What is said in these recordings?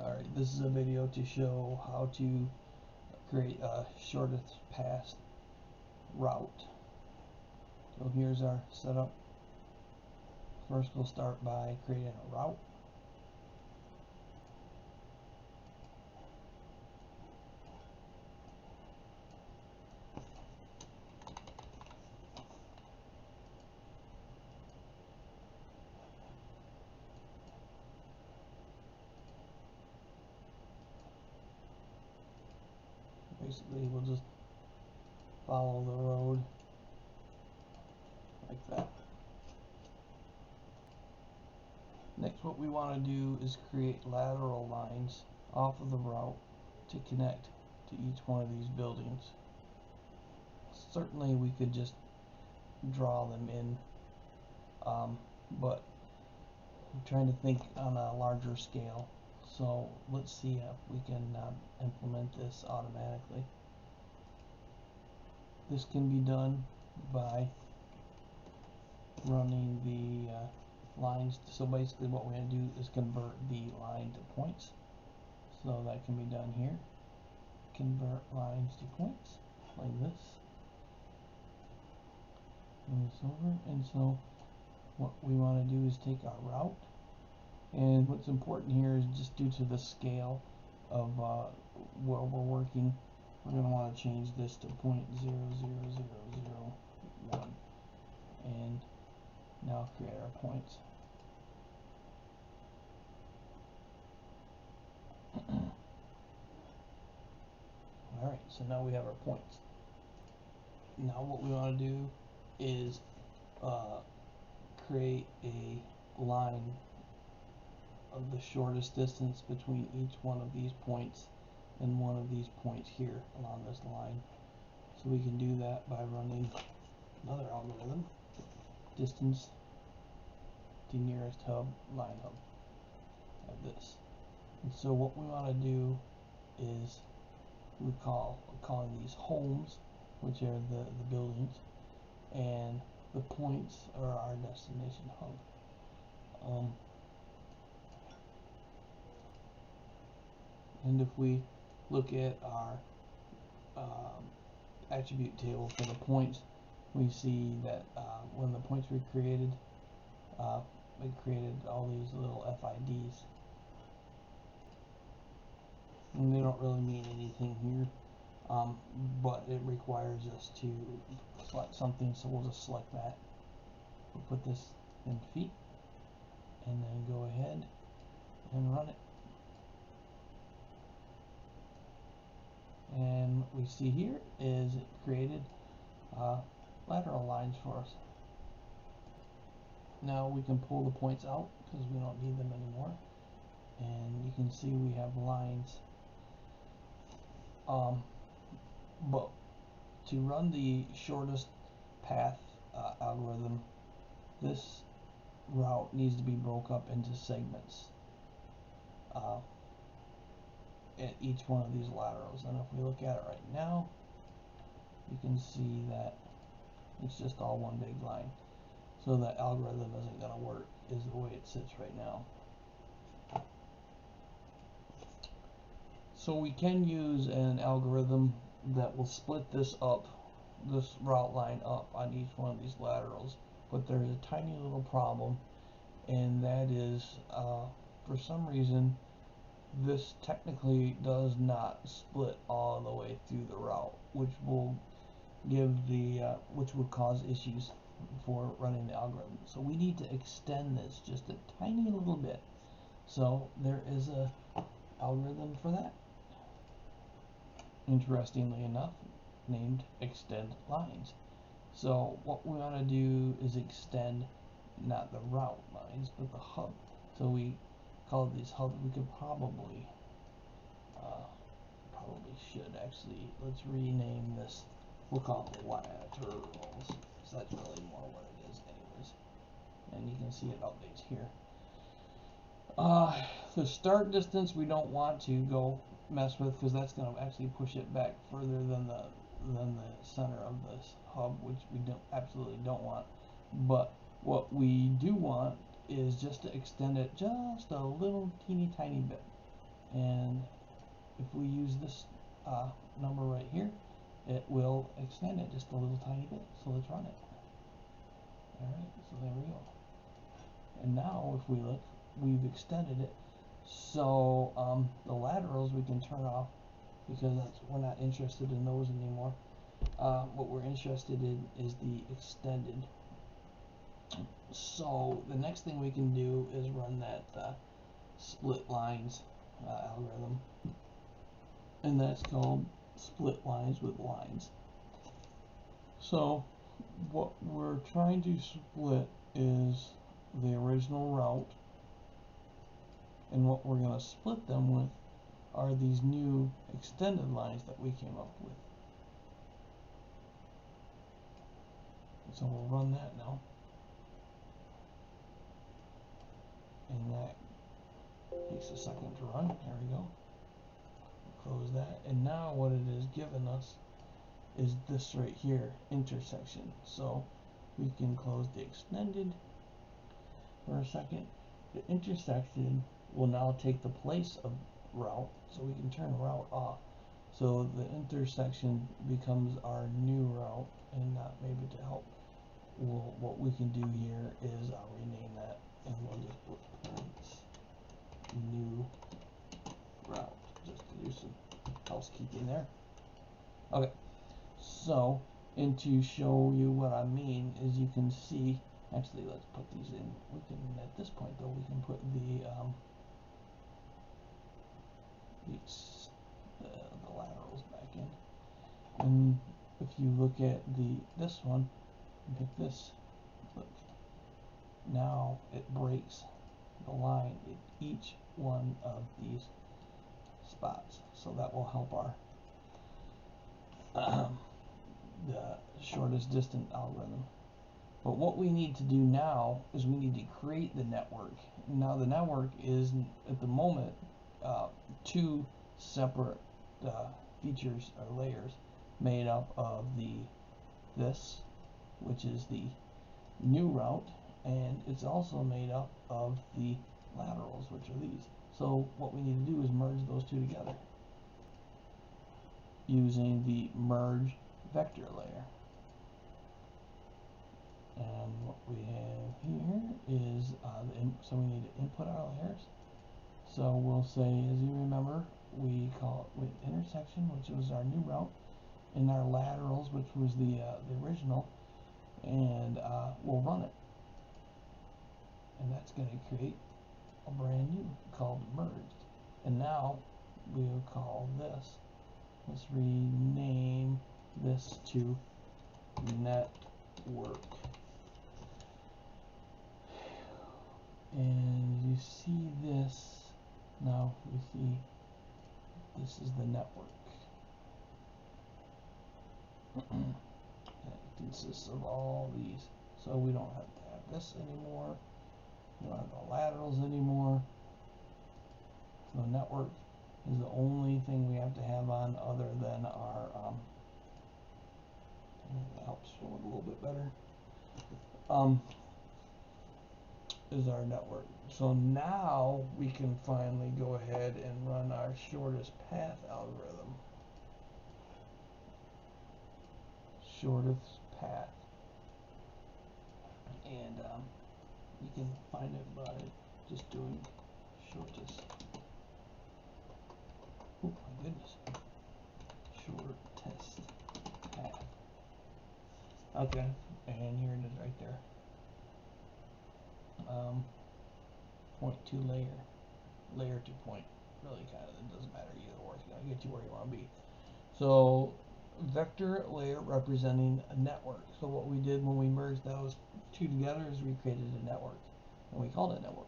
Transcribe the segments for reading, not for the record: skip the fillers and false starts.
Alright, this is a video to show how to create a shortest path route. So here's our setup. First we'll start by creating a route. Basically we'll just follow the road like that. Next, what we want to do is create lateral lines off of the route to connect to each one of these buildings. Certainly we could just draw them in, but I'm trying to think on a larger scale. So let's see if we can implement this automatically. This can be done by running the lines. So basically what we're going to do is convert the line to points. So that can be done here. Convert lines to points like this. Move this over. And so what we want to do is take our route. And what's important here is just due to the scale of where we're working, we're going to want to change this to 0.00001 and now create our points. Alright, so now we have our points. Now what we want to do is create a line of the shortest distance between each one of these points and one of these points here along this line. So we can do that by running another algorithm, distance to nearest hub, line hub, like this. And so what we want to do is we're calling these homes, which are the buildings, and the points are our destination hub. And if we look at our attribute table for the points, we see that when the points were created, it created all these little FIDs. And they don't really mean anything here, but it requires us to select something, so we'll just select that. We'll put this in feet, and then go ahead and run it. And what we see here is it created lateral lines for us. Now we can pull the points out because we don't need them anymore. And you can see we have lines. But to run the shortest path algorithm, this route needs to be broke up into segments at each one of these laterals. And if we look at it right now, you can see that it's just all one big line. So that algorithm isn't going to work is the way it sits right now. So we can use an algorithm that will split this up, this route line up on each one of these laterals, but there's a tiny little problem, and that is for some reason this technically does not split all the way through the route, which will give which would cause issues for running the algorithm. So we need to extend this just a tiny little bit. So there is a algorithm for that, interestingly enough, named extend lines. So what we want to do is extend not the route lines but the hub. So we call these hubs. We could probably should actually, let's rename this. We'll call it laterals, because that's really more what it is anyways. And you can see it updates here. The start distance we don't want to go mess with, because that's going to actually push it back further than the center of this hub, which we absolutely don't want. But what we do want is just to extend it just a little teeny tiny bit. and if we use this number right here, it will extend it just a little tiny bit. So let's run it. Alright, so there we go. And now if we look, we've extended it. So the laterals we can turn off because we're not interested in those anymore. What we're interested in is the extended. So the next thing we can do is run that split lines algorithm, and that's called split lines with lines. So what we're trying to split is the original route, and what we're going to split them with are these new extended lines that we came up with. So we'll run that now, and that takes a second to run. There we go. Close that, and now what it is giving us is this right here, intersection. So we can close the extended for a second. The intersection will now take the place of route, so we can turn route off. So the intersection becomes our new route, and maybe to help, what we can do here is I'll rename that, and we'll just put new route just to do some housekeeping there. Okay, so, and to show you what I mean is you can see, actually let's put these in, we can, at this point though, we can put the laterals back in. And if you look at this one, pick this, look, now it breaks the line in each one of these spots. So that will help our the shortest distance algorithm. But what we need to do now is we need to create the network. Now the network is at the moment two separate features or layers made up of this, which is the new route, and it's also made up of the laterals, which are these. So what we need to do is merge those two together using the merge vector layer. And what we have here is so we need to input our layers. So we'll say, as you remember, we call it with intersection, which was our new route, and our laterals, which was the original, and we'll run it. And that's going to create a brand new called merged. And now we'll call this, let's rename this to network. And you see this, now you see this is the network. That consists of all these. So we don't have to have this anymore. We don't have the laterals anymore. So network is the only thing we have to have on other than our that helps show it a little bit better. Is our network. So now we can finally go ahead and run our shortest path algorithm. Shortest path. And you can find it by just doing shortest. Oh my goodness. Shortest path. Okay, and here it is right there. Point to layer to point. Really kind of, it doesn't matter either or, it's going to get you where you want to be. So vector layer representing a network. So what we did when we merged those two together is we created a network, and we called it network.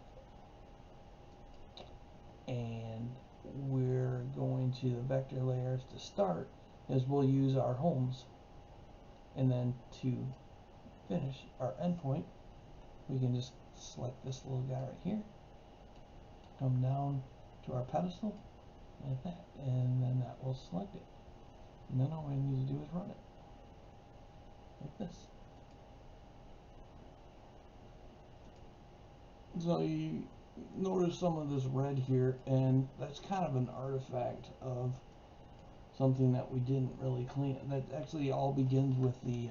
And we're going to the vector layers to start, is we'll use our homes, and then to finish our endpoint, we can just select this little guy right here, come down to our pedestal like that, and then that will select it. And then all we need to do is run it like this. So notice some of this red here, and that's kind of an artifact of something that we didn't really clean. That actually all begins with the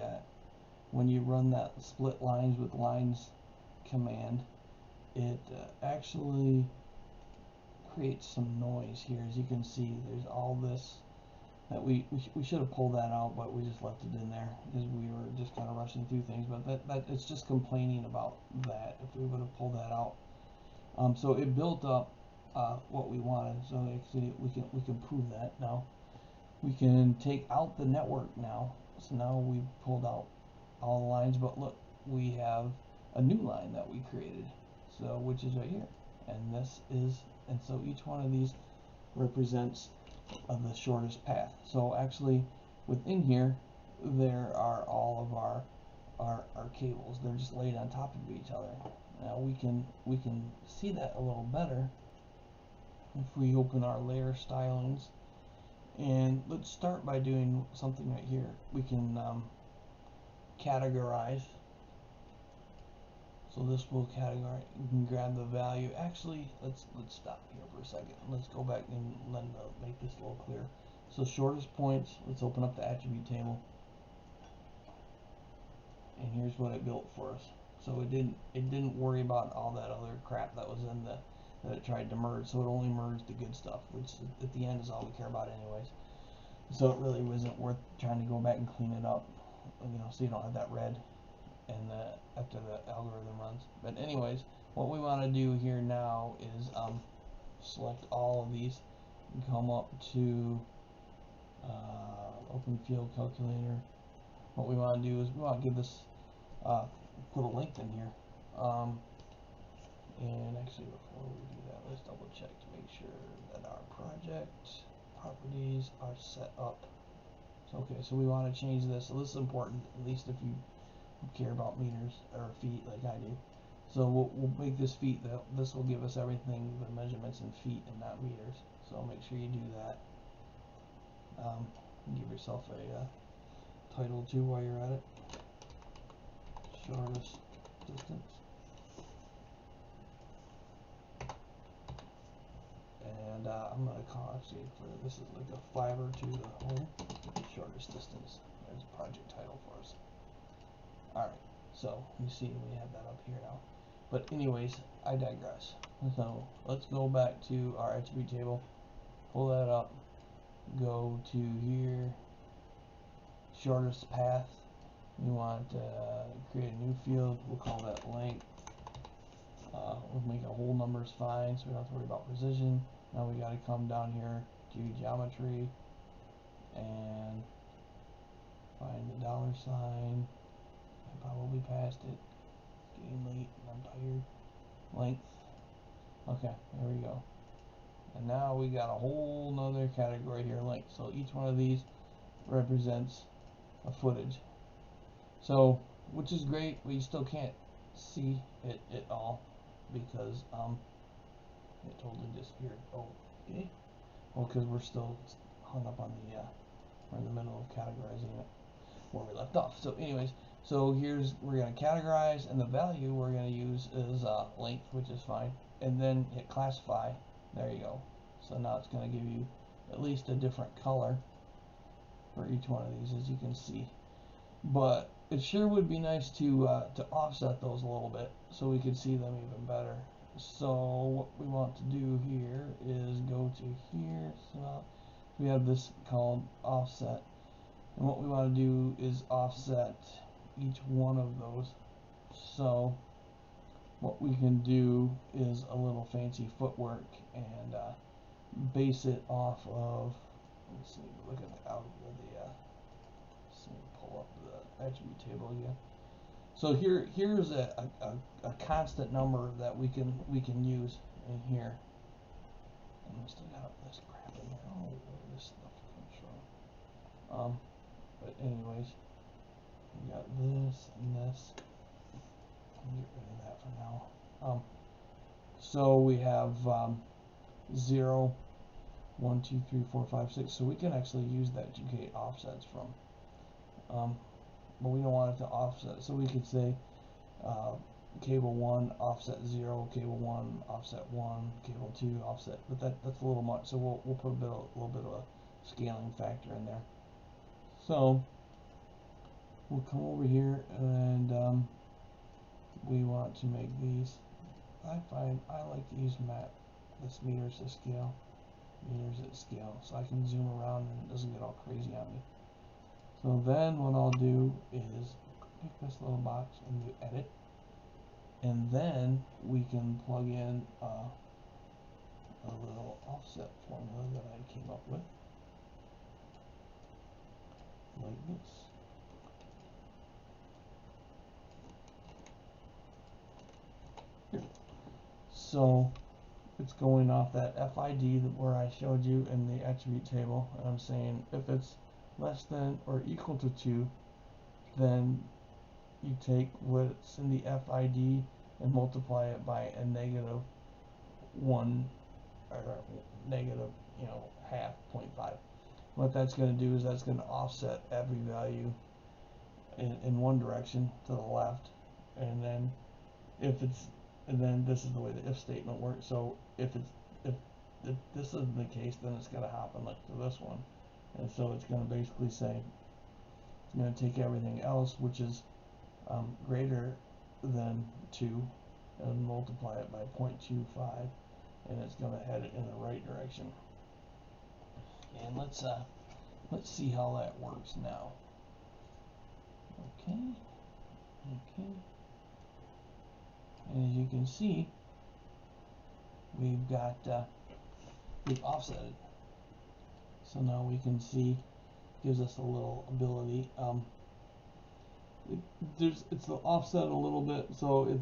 when you run that split lines with lines command, it actually creates some noise here. As you can see, there's all this that we should have pulled that out, but we just left it in there because we were just kind of rushing through things. But that it's just complaining about that. If we would have pulled that out, so it built up what we wanted. So actually we can prove that now. We can take out the network now. So now we've pulled out all the lines, but look, we have a new line that we created, so which is right here, and this is, and so each one of these represents the shortest path. So actually within here there are all of our cables. They're just laid on top of each other. Now we can see that a little better if we open our layer stylings, and let's start by doing something right here. We can categorize. So this will categorize. You can grab the value. Actually, let's stop here for a second. Let's go back and make this a little clearer. So shortest points. Let's open up the attribute table. And here's what it built for us. So it didn't worry about all that other crap that was in the that it tried to merge. So it only merged the good stuff, which at the end is all we care about anyways. So it really wasn't worth trying to go back and clean it up, you know, so you don't have that red and after the algorithm runs. But anyways, what we want to do here now is select all of these and come up to open field calculator. What we want to do is we want to give this put a length in here, and actually before we do that, let's double check to make sure that our project properties are set up. So, okay, so we want to change this. So this is important, at least if you care about meters or feet like I do. So we'll make this feet. This will give us everything, the measurements in feet and not meters. So make sure you do that. Give yourself a title too while you're at it. Shortest distance. And I'm going to call, actually, for this is like a fiber to the home. Shortest distance. There's a project title for us. Alright, so you see we have that up here now. But anyways, I digress. So let's go back to our attribute table, pull that up, go to here, shortest path. We want to create a new field. We'll call that length. We'll make a whole numbers fine, so we don't have to worry about precision. Now we got to come down here to geometry and find the dollar sign. I probably passed it. It's getting late and I'm tired. Length. Okay, there we go. And now we got a whole nother category here, length. So each one of these represents a footage. So, which is great, but you still can't see it all because it totally disappeared. Oh, okay. Well, because we're still hung up on the we're in the middle of categorizing it where we left off. So anyways, so we're going to categorize, and the value we're going to use is length, which is fine, and then hit classify. There you go. So now it's going to give you at least a different color for each one of these, as you can see. But it sure would be nice to offset those a little bit so we could see them even better. So what we want to do here is go to here. So we have this called offset, and what we want to do is offset each one of those. So what we can do is a little fancy footwork and base it off of, let's see, look at the let's see, pull up the attribute table again. So here's a constant number that we can use in here. And we still got this crap in here. Oh, where this stuff comes from. But anyways, we got this and this. I'll get rid of that for now. So we have 0, 1, 2, 3, 4, 5, 6. So we can actually use that to create offsets from. But we don't want it to offset. So we could say cable 1 offset 0, cable 1 offset 1, cable 2 offset, but that's a little much, so we'll put a little bit of a scaling factor in there. So we'll come over here and we want to make these. I like to use this meters to scale, so I can zoom around and it doesn't get all crazy on me. So then what I'll do is pick this little box and do edit, and then we can plug in a little offset formula that I came up with, like this. Here. So it's going off that FID where I showed you in the attribute table, and I'm saying if it's less than or equal to 2, then you take what's in the FID and multiply it by a negative 1 or negative, half 0.5. What that's going to do is that's going to offset every value in one direction to the left, and then this is the way the if statement works. So if this isn't the case, then it's going to happen like to this one, and so it's going to basically say it's going to take everything else which is greater than 2 and multiply it by 0.25, and it's going to head it in the right direction. And let's see how that works now. Okay. And as you can see, we've offsetted. So now we can see, gives us a little ability. It's offset a little bit, so at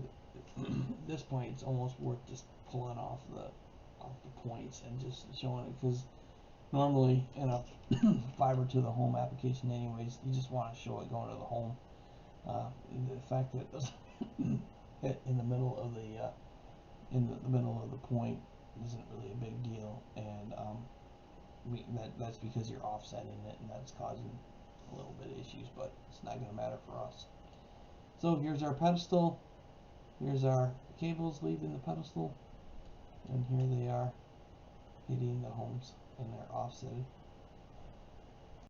this point it's almost worth just pulling off the points and just showing it, because normally in a fiber to the home application anyways, you just want to show it going to the home. The fact that it doesn't hit in the middle of the middle of the point isn't really a big deal, and that's because you're offsetting it, and that's causing a little bit of issues, but it's not going to matter for us. So here's our pedestal, here's our cables leaving the pedestal, and here they are hitting the homes, and they're offsetted.